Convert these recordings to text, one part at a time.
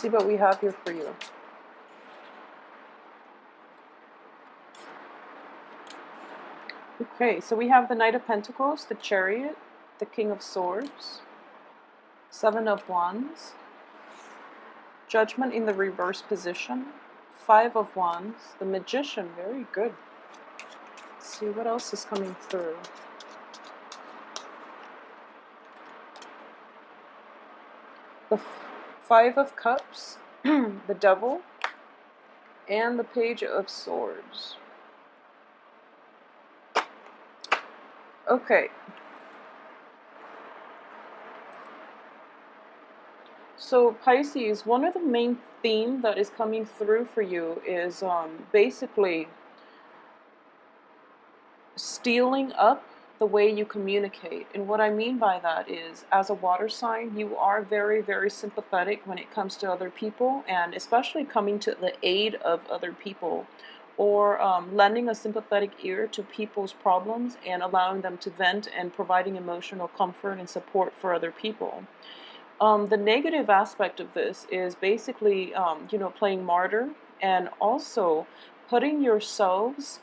See what we have here for you. Okay, so we have the Knight of Pentacles, the Chariot, the King of Swords, Seven of Wands, Judgment in the reverse position, Five of Wands, the Magician, very good. Let's see what else is coming through. The Five of Cups, the Devil, and the Page of Swords. Okay. So Pisces, one of the main themes that is coming through for you is basically stealing up the way you communicate. And what I mean by that is, as a water sign, you are very, very sympathetic when it comes to other people, and especially coming to the aid of other people, or lending a sympathetic ear to people's problems and allowing them to vent and providing emotional comfort and support for other people. The negative aspect of this is basically, playing martyr and also putting yourselves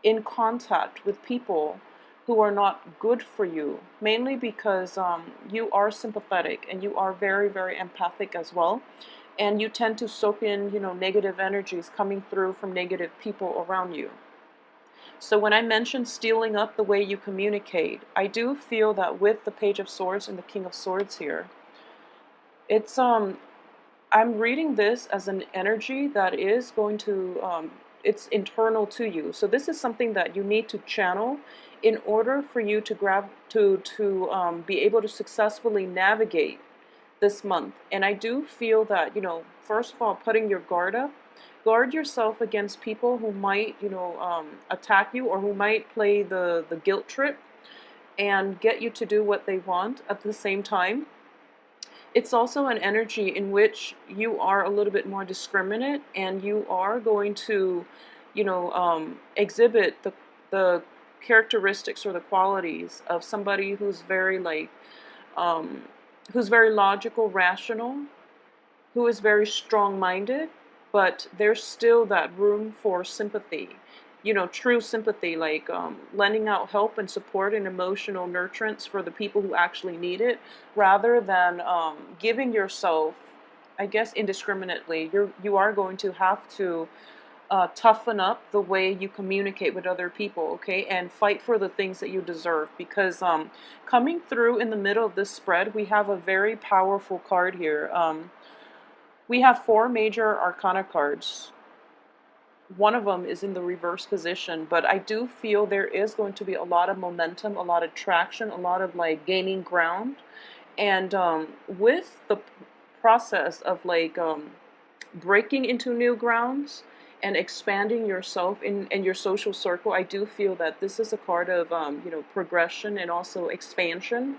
in contact with people who are not good for you, mainly because you are sympathetic and you are very, very empathic as well. And you tend to soak in, negative energies coming through from negative people around you. So when I mention stealing up the way you communicate, I do feel that with the Page of Swords and the King of Swords here, it's I'm reading this as an energy that is going to it's internal to you. So this is something that you need to channel in order for you to be able to successfully navigate this month. And I do feel that, first of all, putting your guard up, guard yourself against people who might, attack you, or who might play the guilt trip and get you to do what they want at the same time. It's also an energy in which you are a little bit more discriminate, and you are going to, exhibit the characteristics or the qualities of somebody who's very who's very logical, rational, who is very strong-minded, but there's still that room for sympathy. True sympathy, like lending out help and support and emotional nurturance for the people who actually need it, rather than giving yourself, I guess, indiscriminately. You are going to have to toughen up the way you communicate with other people, okay, and fight for the things that you deserve. Because coming through in the middle of this spread, we have a very powerful card here. We have 4 major arcana cards. One of them is in the reverse position, but I do feel there is going to be a lot of momentum, a lot of traction, a lot of gaining ground. And with the process of breaking into new grounds and expanding yourself in your social circle, I do feel that this is a card of progression and also expansion.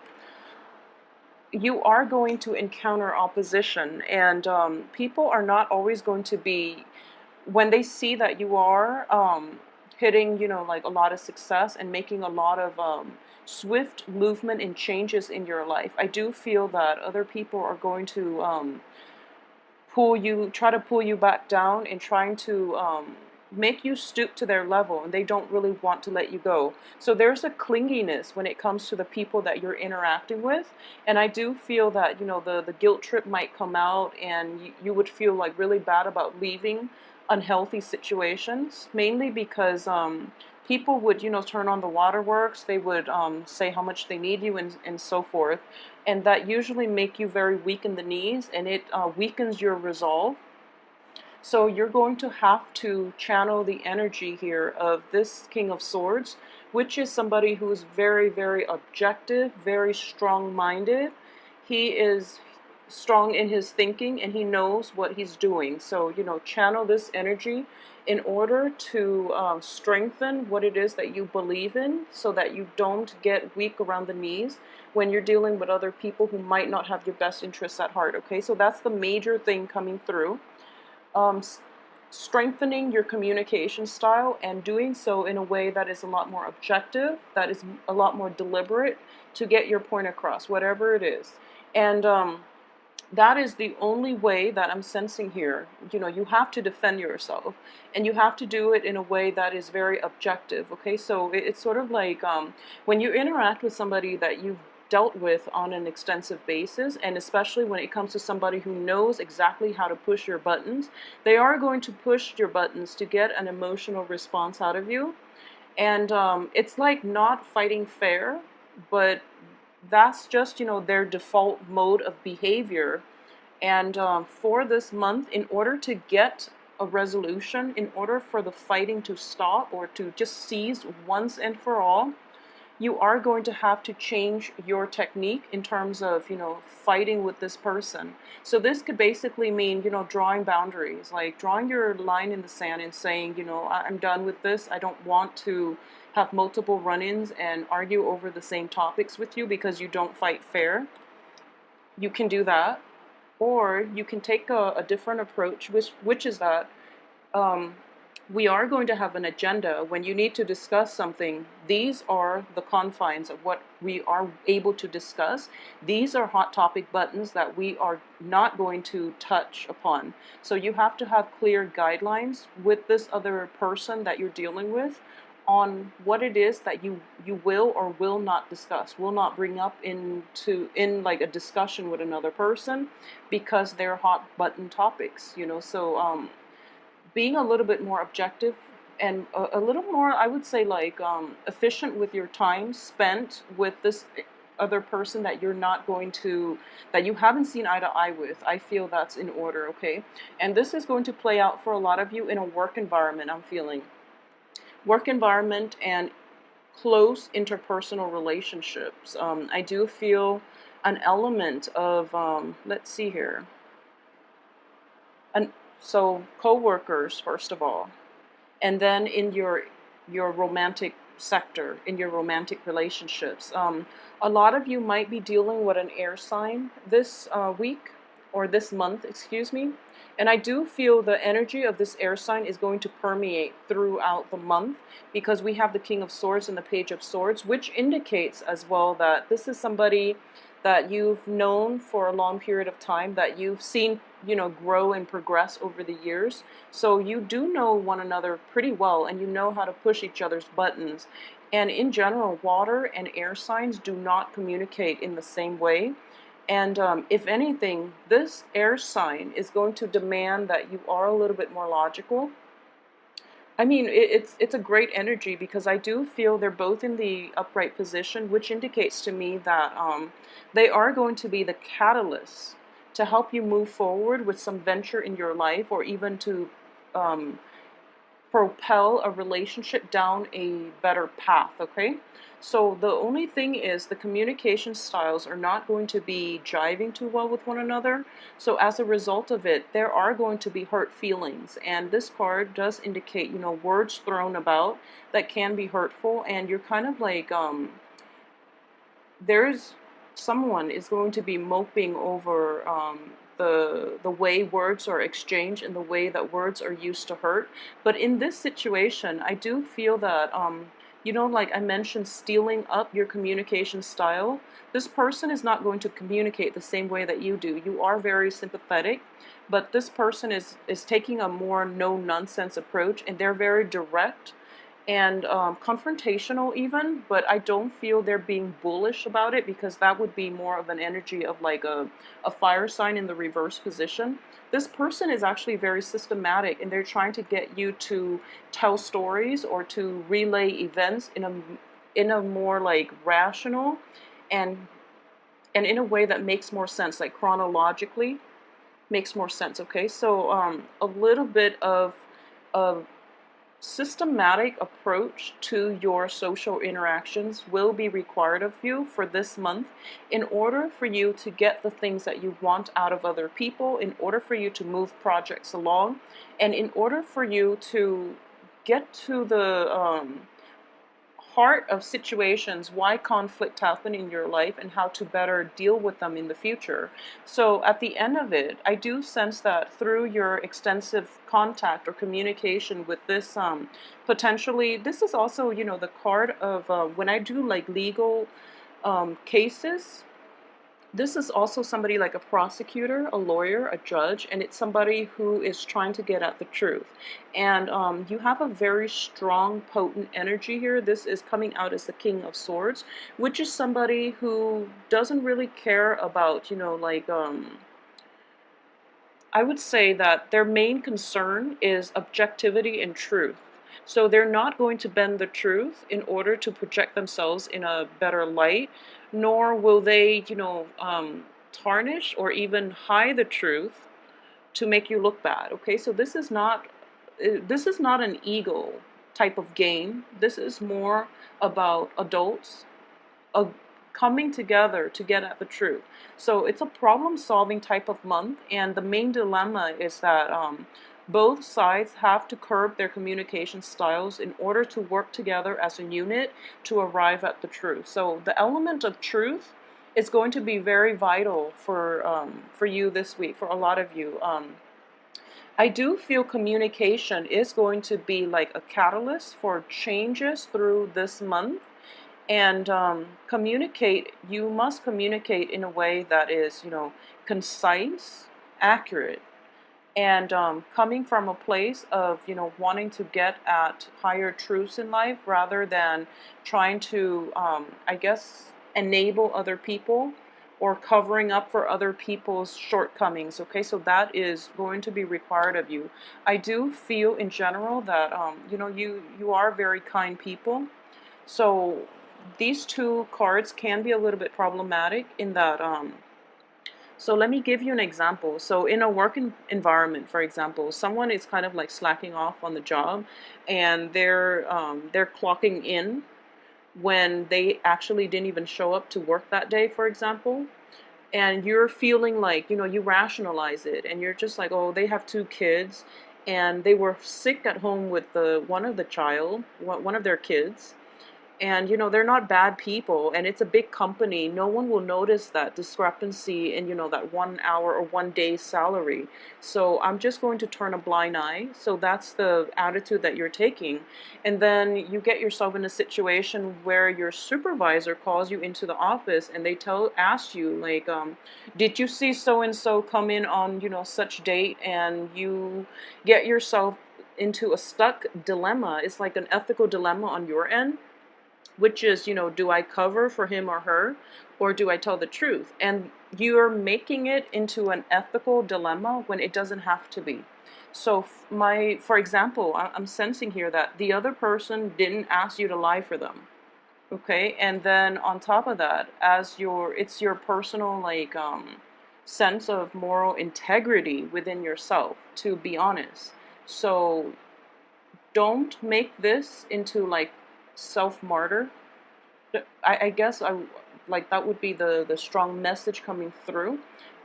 You are going to encounter opposition, and people are not always going to be, when they see that you are hitting, a lot of success and making a lot of swift movement and changes in your life, I do feel that other people are going to try to pull you back down and trying to make you stoop to their level, and they don't really want to let you go. So there's a clinginess when it comes to the people that you're interacting with, and I do feel that the guilt trip might come out, and you would feel really bad about leaving unhealthy situations, mainly because people would turn on the waterworks. They would say how much they need you, and so forth, and that usually make you very weak in the knees, and it weakens your resolve. So you're going to have to channel the energy here of this King of Swords, which is somebody who is very, very objective, very strong-minded. He is strong in his thinking, and he knows what he's doing. So, channel this energy in order to strengthen what it is that you believe in, so that you don't get weak around the knees when you're dealing with other people who might not have your best interests at heart, okay? So that's the major thing coming through. Strengthening your communication style, and doing so in a way that is a lot more objective, that is a lot more deliberate to get your point across, whatever it is. And That is the only way that I'm sensing here. You know, you have to defend yourself, and you have to do it in a way that is very objective. Okay, so it's sort of like when you interact with somebody that you've dealt with on an extensive basis, and especially when it comes to somebody who knows exactly how to push your buttons, they are going to push your buttons to get an emotional response out of you. And it's like not fighting fair, but that's just, you know, their default mode of behavior. And for this month, in order to get a resolution, in order for the fighting to stop or to just cease once and for all, you are going to have to change your technique in terms of, you know, fighting with this person. So this could basically mean, you know, drawing boundaries, like drawing your line in the sand and saying, you know, I'm done with this. I don't want to have multiple run-ins and argue over the same topics with you because you don't fight fair. You can do that. Or you can take a different approach, which is that um, we are going to have an agenda. When you need to discuss something, these are the confines of what we are able to discuss. These are hot topic buttons that we are not going to touch upon. So you have to have clear guidelines with this other person that you're dealing with on what it is that you will or will not discuss, will not bring up in like a discussion with another person, because they're hot button topics, you know. So being a little bit more objective and a little more, I would say, like efficient with your time spent with this other person that you're not going to, that you haven't seen eye to eye with, I feel that's in order. Okay, and this is going to play out for a lot of you in a work environment. I'm feeling work environment and close interpersonal relationships. I do feel an element of let's see here, and so co-workers first of all, and then in your romantic sector, in your romantic relationships. A lot of you might be dealing with an air sign this week, or this month, excuse me. And I do feel the energy of this air sign is going to permeate throughout the month, because we have the King of Swords and the Page of Swords, which indicates as well that this is somebody that you've known for a long period of time, that you've seen, you know, grow and progress over the years. So you do know one another pretty well, and you know how to push each other's buttons. And in general, water and air signs do not communicate in the same way. And if anything, this air sign is going to demand that you are a little bit more logical. I mean, it's a great energy, because I do feel they're both in the upright position, which indicates to me that they are going to be the catalyst to help you move forward with some venture in your life, or even to um, propel a relationship down a better path. Okay, so the only thing is the communication styles are not going to be jiving too well with one another. So as a result of it, there are going to be hurt feelings, and this card does indicate, you know, words thrown about that can be hurtful. And you're kind of like there's someone is going to be moping over the way words are exchanged and the way that words are used to hurt. But in this situation, I do feel that you know, like I mentioned, stealing up your communication style. This person is not going to communicate the same way that you do. You are very sympathetic, but this person is taking a more no nonsense approach, and they're very direct and confrontational even, but I don't feel they're being bullish about it, because that would be more of an energy of like a fire sign in the reverse position. This person is actually very systematic, and they're trying to get you to tell stories or to relay events in a more like rational and in a way that makes more sense, like chronologically makes more sense. Okay, so a little bit of a systematic approach to your social interactions will be required of you for this month, in order for you to get the things that you want out of other people, in order for you to move projects along, and in order for you to get to the heart of situations, why conflict happen in your life, and how to better deal with them in the future. So at the end of it, I do sense that through your extensive contact or communication with this potentially, this is also, you know, the card of when I do like legal cases, This is also somebody like a prosecutor, a lawyer, a judge, and it's somebody who is trying to get at the truth. And you have a very strong, potent energy here. This is coming out as the King of Swords, which is somebody who doesn't really care about, like, I would say that their main concern is objectivity and truth. So they're not going to bend the truth in order to project themselves in a better light, nor will they, tarnish or even hide the truth to make you look bad. Okay, so this is not an ego type of game. This is more about adults of coming together to get at the truth. So it's a problem-solving type of month, and the main dilemma is that both sides have to curb their communication styles in order to work together as a unit to arrive at the truth. So the element of truth is going to be very vital for you this week, for a lot of you. I do feel communication is going to be like a catalyst for changes through this month, and you must communicate in a way that is, concise, accurate, and coming from a place of, wanting to get at higher truths in life rather than trying to, I guess, enable other people or covering up for other people's shortcomings. Okay, so that is going to be required of you. I do feel in general that, you are very kind people. So these two cards can be a little bit problematic in that, so let me give you an example. So in a work environment, for example, someone is kind of like slacking off on the job, and they're clocking in when they actually didn't even show up to work that day, for example. And you're feeling like, you rationalize it, and you're just like, oh, they have two kids, and they were sick at home with one of their kids, and they're not bad people, and it's a big company. No one will notice that discrepancy in, that 1 hour or 1 day's salary. So I'm just going to turn a blind eye. So that's the attitude that you're taking. And then you get yourself in a situation where your supervisor calls you into the office, and they ask you like, did you see so and so come in on, such date? And you get yourself into a stuck dilemma. It's like an ethical dilemma on your end, which is, do I cover for him or her, or do I tell the truth? And you're making it into an ethical dilemma when it doesn't have to be. So for example, I'm sensing here that the other person didn't ask you to lie for them. Okay, and then on top of that, it's your personal, like, sense of moral integrity within yourself to be honest. So don't make this into like self-martyr. I guess I like that would be the strong message coming through,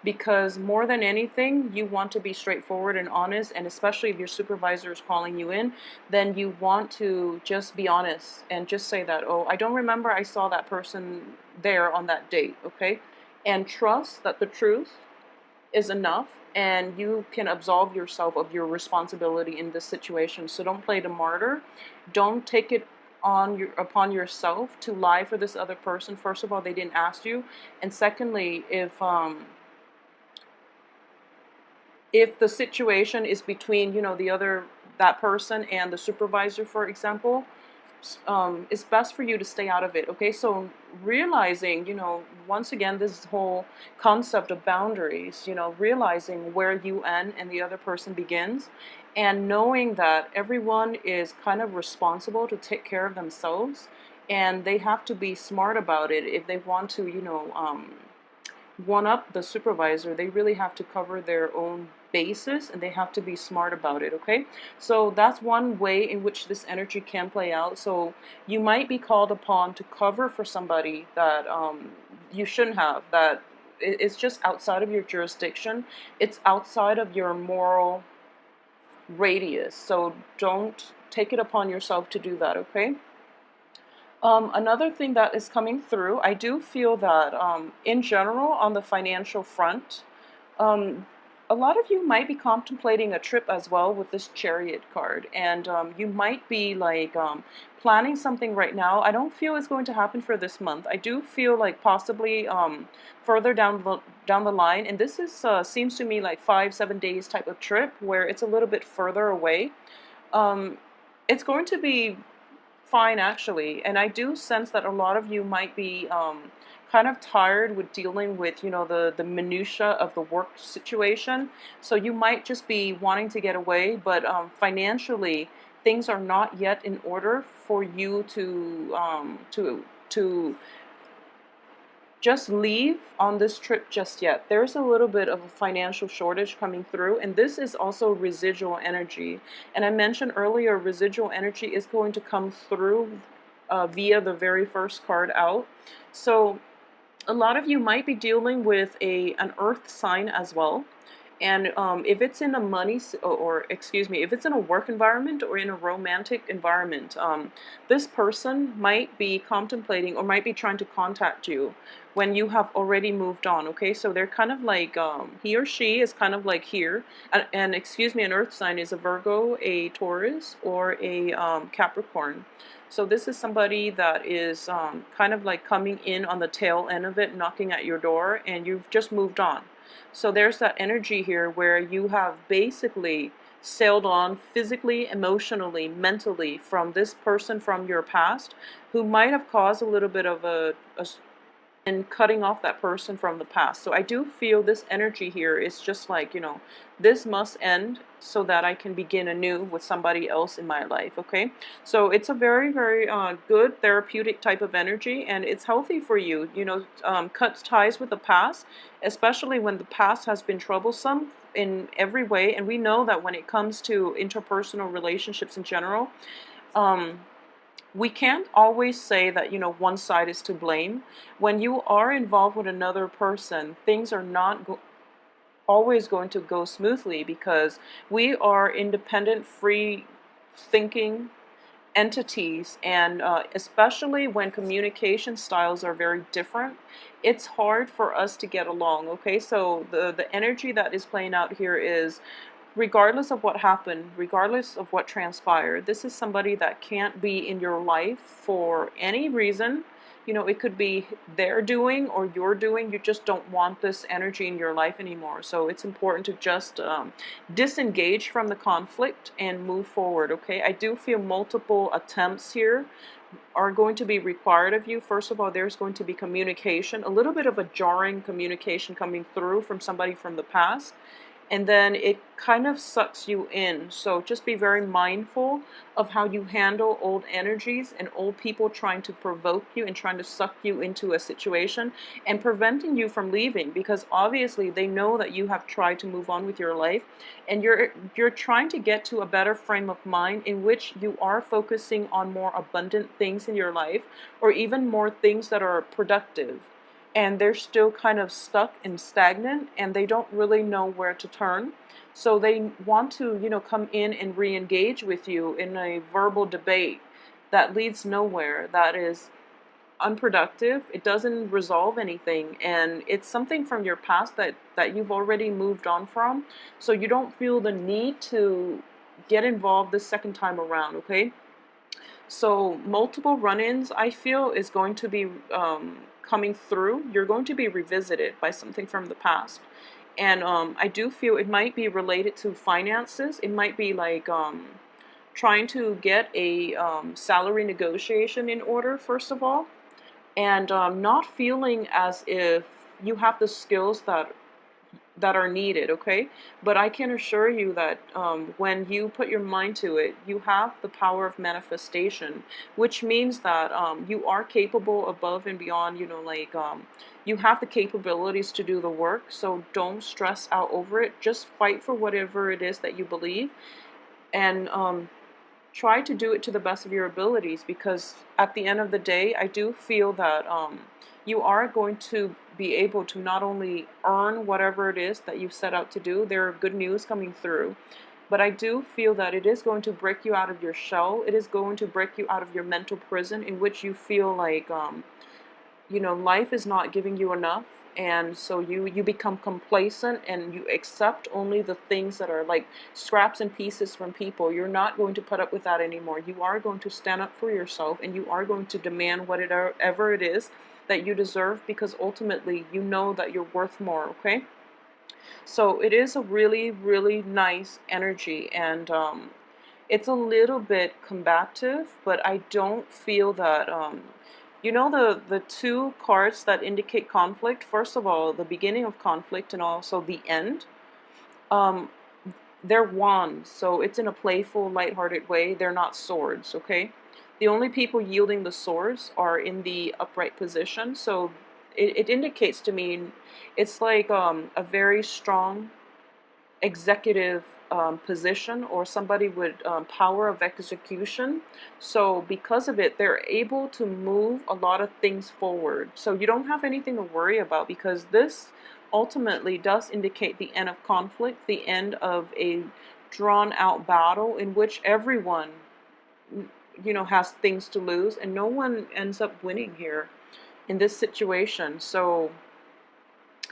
because more than anything, you want to be straightforward and honest, and especially if your supervisor is calling you in, then you want to just be honest and just say that, oh, I don't remember I saw that person there on that date, okay? And trust that the truth is enough, and you can absolve yourself of your responsibility in this situation. So don't play the martyr. Don't take it upon yourself to lie for this other person. First of all, they didn't ask you, and secondly, if the situation is between, that person and the supervisor, for example, it's best for you to stay out of it. Okay, so realizing, once again, this whole concept of boundaries, realizing where you end and the other person begins, and knowing that everyone is kind of responsible to take care of themselves, and they have to be smart about it if they want to, one up the supervisor. They really have to cover their own basis, and they have to be smart about it. Okay, so that's one way in which this energy can play out. So you might be called upon to cover for somebody that you shouldn't have, that it's just outside of your jurisdiction, it's outside of your moral radius. So don't take it upon yourself to do that. Okay. Another thing that is coming through, I do feel that in general on the financial front, um, a lot of you might be contemplating a trip as well with this Chariot card, and you might be like planning something right now. I don't feel it's going to happen for this month. I do feel like possibly further down the line, and this is seems to me like 5-7 days type of trip where it's a little bit further away. Um, it's going to be fine actually, and I do sense that a lot of you might be kind of tired with dealing with, you know, the minutia of the work situation. So you might just be wanting to get away, but financially things are not yet in order for you to just leave on this trip just yet. There's a little bit of a financial shortage coming through, and this is also residual energy. And I mentioned earlier, residual energy is going to come through via the very first card out. So a lot of you might be dealing with an earth sign as well. And if it's in a or excuse me, if it's in a work environment or in a romantic environment, this person might be contemplating or might be trying to contact you when you have already moved on. Okay, so they're kind of like he or she is kind of like here, and excuse me, an earth sign is a Virgo, a Taurus, or a Capricorn. So this is somebody that is kind of like coming in on the tail end of it, knocking at your door, and you've just moved on. So there's that energy here where you have basically sailed on physically, emotionally, mentally from this person from your past who might have caused a little bit of and cutting off that person from the past. So I do feel this energy here is just like, you know, this must end so that I can begin anew with somebody else in my life, okay? So it's a very, very good therapeutic type of energy, and it's healthy for you, you know, cut ties with the past, especially when the past has been troublesome in every way. And we know that when it comes to interpersonal relationships in general, we can't always say that, you know, one side is to blame. When you are involved with another person, things are not always going to go smoothly because we are independent, free thinking entities, and especially when communication styles are very different, it's hard for us to get along. Okay, so the energy that is playing out here is, regardless of what happened, regardless of what transpired, this is somebody that can't be in your life for any reason. You know, it could be their doing or your doing. You just don't want this energy in your life anymore. So it's important to just disengage from the conflict and move forward, okay? I do feel multiple attempts here are going to be required of you. First of all, there's going to be communication, a little bit of a jarring communication coming through from somebody from the past, and then it kind of sucks you in. So just be very mindful of how you handle old energies and old people trying to provoke you and trying to suck you into a situation and preventing you from leaving, because obviously they know that you have tried to move on with your life, and you're trying to get to a better frame of mind in which you are focusing on more abundant things in your life, or even more things that are productive, and they're still kind of stuck and stagnant, and they don't really know where to turn. So they want to, you know, come in and re-engage with you in a verbal debate that leads nowhere, that is unproductive. It doesn't resolve anything, and it's something from your past that you've already moved on from. So you don't feel the need to get involved the second time around, okay? So multiple run-ins, I feel, is going to be coming through. You're going to be revisited by something from the past. And I do feel it might be related to finances. It might be like trying to get a salary negotiation in order, first of all, and not feeling as if you have the skills that are needed, okay? But I can assure you that when you put your mind to it, you have the power of manifestation, which means that you are capable above and beyond, you know, like you have the capabilities to do the work. So don't stress out over it. Just fight for whatever it is that you believe, and try to do it to the best of your abilities, because at the end of the day, I do feel that you are going to be able to not only earn whatever it is that you set out to do. There are good news coming through, but I do feel that it is going to break you out of your shell. It is going to break you out of your mental prison in which you feel like you know, life is not giving you enough, and so you become complacent and you accept only the things that are like scraps and pieces from people. You're not going to put up with that anymore. You are going to stand up for yourself, and you are going to demand whatever it is that you deserve, because ultimately you know that you're worth more. Okay, so it is a really, really nice energy, and it's a little bit combative, but I don't feel that, you know, the two cards that indicate conflict, first of all, the beginning of conflict and also the end, um, they're wands, so it's in a playful, lighthearted way. They're not swords, okay? The only people yielding the swords are in the upright position, so it indicates to me it's like a very strong executive position, or somebody with power of execution. So because of it, they're able to move a lot of things forward. So you don't have anything to worry about, because this ultimately does indicate the end of conflict, the end of a drawn out battle in which everyone, you know, has things to lose, and no one ends up winning here in this situation. So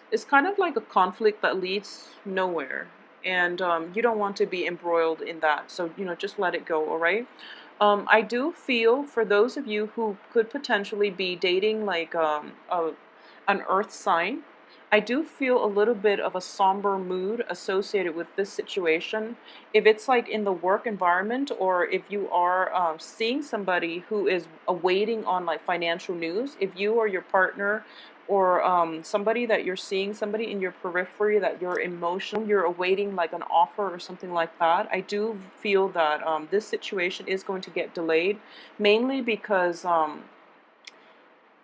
it's kind of like a conflict that leads nowhere, and you don't want to be embroiled in that. So, you know, just let it go, all right? I do feel for those of you who could potentially be dating like an earth sign, I do feel a little bit of a somber mood associated with this situation. If it's like in the work environment, or if you are seeing somebody who is awaiting on like financial news, if you or your partner, or somebody that you're seeing, somebody in your periphery that you're emotional, you're awaiting like an offer or something like that, I do feel that this situation is going to get delayed, mainly because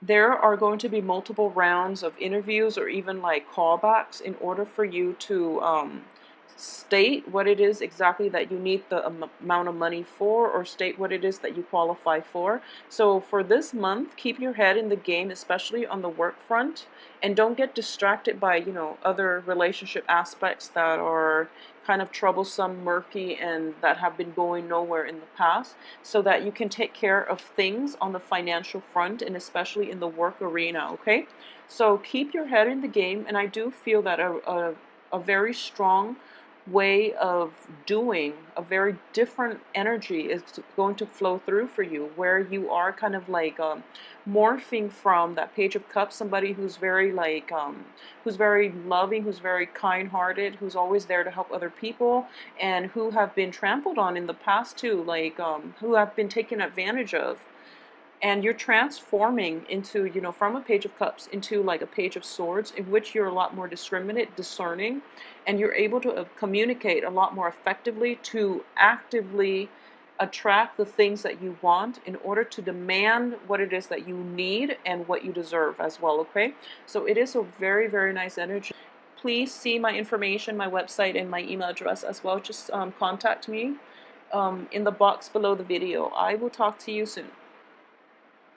there are going to be multiple rounds of interviews or even like callbacks in order for you to state what it is exactly that you need the amount of money for, or state what it is that you qualify for. So for this month, keep your head in the game, especially on the work front, and don't get distracted by, you know, other relationship aspects that are kind of troublesome, murky, and that have been going nowhere in the past, so that you can take care of things on the financial front, and especially in the work arena. Okay, so keep your head in the game, and I do feel that a very strong way of doing, a very different energy is going to flow through for you, where you are kind of like morphing from that Page of Cups, somebody who's very like who's very loving, who's very kind-hearted, who's always there to help other people, and who have been trampled on in the past too, like who have been taken advantage of. And you're transforming into, you know, from a Page of Cups into like a Page of Swords, in which you're a lot more discriminate, discerning, and you're able to communicate a lot more effectively to actively attract the things that you want in order to demand what it is that you need and what you deserve as well. Okay, so it is a very, very nice energy. Please see my information, my website, and my email address as well. Just contact me in the box below the video. I will talk to you soon.